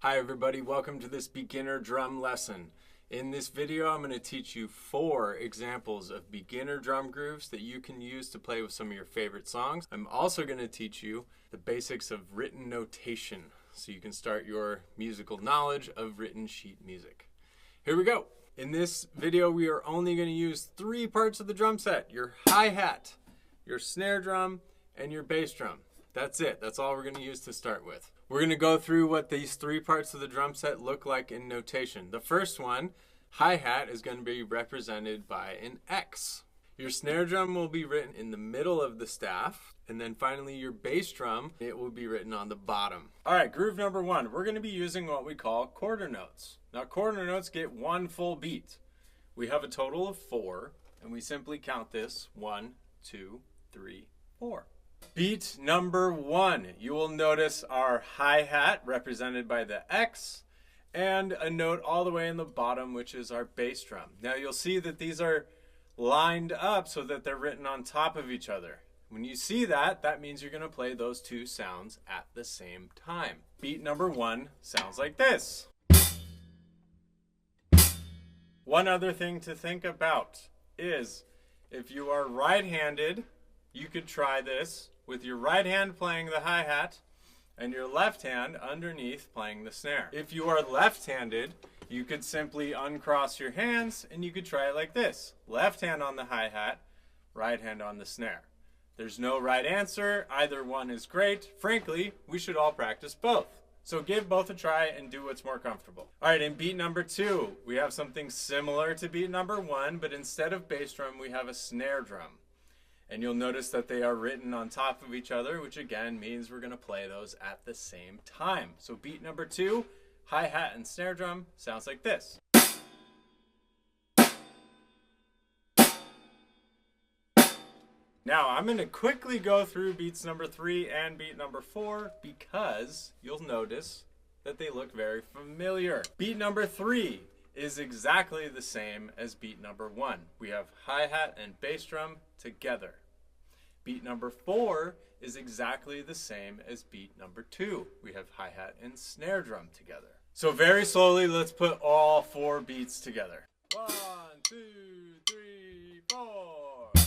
Hi everybody, welcome to this beginner drum lesson. In this video, I'm going to teach you 4 examples of beginner drum grooves that you can use to play with some of your favorite songs. I'm also going to teach you the basics of written notation so you can start your musical knowledge of written sheet music. Here we go. In this video, we are only going to use 3 parts of the drum set: your hi-hat, your snare drum, and your bass drum. That's it. That's all we're going to use to start with. We're going to go through what these 3 parts of the drum set look like in notation. The first one, hi-hat, is going to be represented by an X. Your snare drum will be written in the middle of the staff. And then finally your bass drum, it will be written on the bottom. All right, groove number 1. We're going to be using what we call quarter notes. Now quarter notes get 1 full beat. We have a total of 4, and we simply count this 1, 2, 3, 4. Beat number 1, you will notice our hi-hat represented by the X and a note all the way in the bottom, which is our bass drum. Now you'll see that these are lined up so that they're written on top of each other. When you see that, that means you're going to play those 2 sounds at the same time. Beat number 1 sounds like this. One other thing to think about is if you are right-handed, you could try this with your right hand playing the hi-hat and your left hand underneath playing the snare. If you are left-handed, you could simply uncross your hands and you could try it like this. Left hand on the hi-hat, right hand on the snare. There's no right answer. Either one is great. Frankly, we should all practice both. So give both a try and do what's more comfortable. All right, in beat number 2, we have something similar to beat number 1, but instead of bass drum, we have a snare drum. And you'll notice that they are written on top of each other, which again means we're going to play those at the same time. So beat number 2, hi-hat and snare drum, sounds like this. Now I'm going to quickly go through beats number 3 and beat number 4 because you'll notice that they look very familiar. Beat number 3 is exactly the same as beat number 1. We have hi-hat and bass drum together. Beat number 4 is exactly the same as beat number 2. We have hi-hat and snare drum together. So very slowly, let's put all 4 beats together. 1, 2, 3, 4. 1,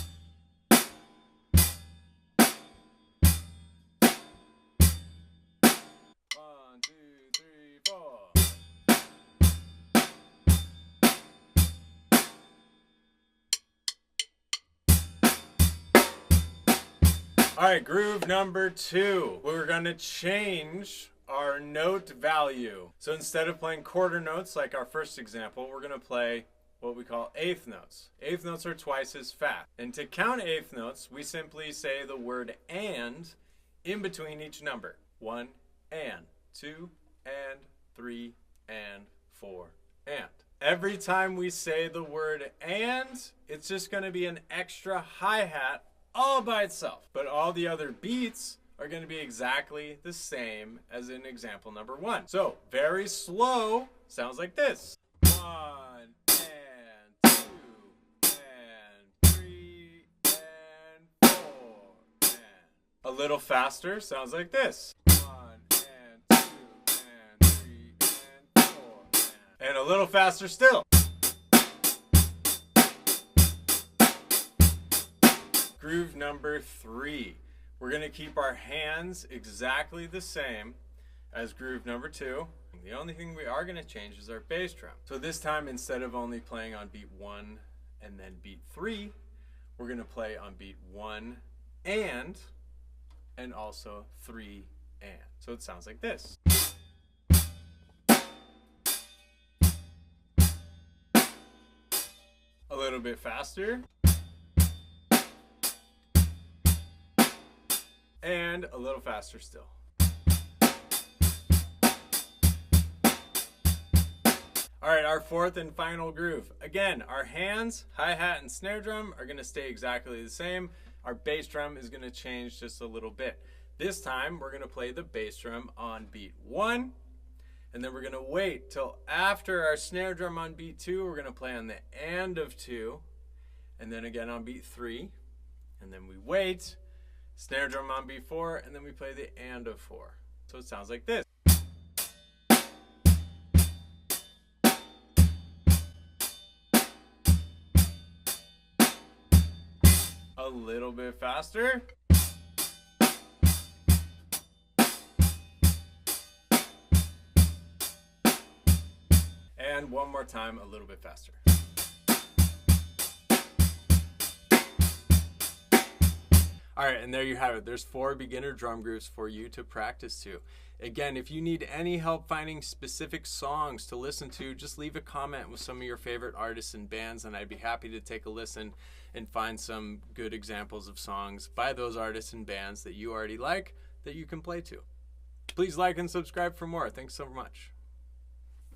2, 3, 4. All right, groove number 2. We're going to change our note value. So instead of playing quarter notes like our first example, we're going to play what we call eighth notes. Eighth notes are twice as fast. And to count eighth notes, we simply say the word and in between each number. 1 and, 2 and, 3 and, 4 and. Every time we say the word and, it's just going to be an extra hi-hat all by itself. But all the other beats are going to be exactly the same as in example number 1. So very slow, sounds like this. 1 and 2 and 3 and 4 and. A little faster, sounds like this. 1 and 2 and 3 and 4 and a little faster still. Groove number 3. We're going to keep our hands exactly the same as groove number 2. The only thing we are going to change is our bass drum. So this time, instead of only playing on beat 1 and then beat 3, we're going to play on beat 1 and also 3 and. So it sounds like this. A little bit faster. And a little faster still. All right, our 4th and final groove. Again, our hands, hi-hat and snare drum are going to stay exactly the same. Our bass drum is going to change just a little bit. This time, we're going to play the bass drum on beat 1, and then we're going to wait till after our snare drum on beat 2. We're going to play on the and of 2, and then again on beat 3, and then we wait. Snare drum on beat 4, and then we play the and of 4. So it sounds like this. A little bit faster. And one more time, a little bit faster. All right, and there you have it. There's 4 beginner drum grooves for you to practice to. Again, if you need any help finding specific songs to listen to, just leave a comment with some of your favorite artists and bands, and I'd be happy to take a listen and find some good examples of songs by those artists and bands that you already like that you can play to. Please like and subscribe for more. Thanks so much.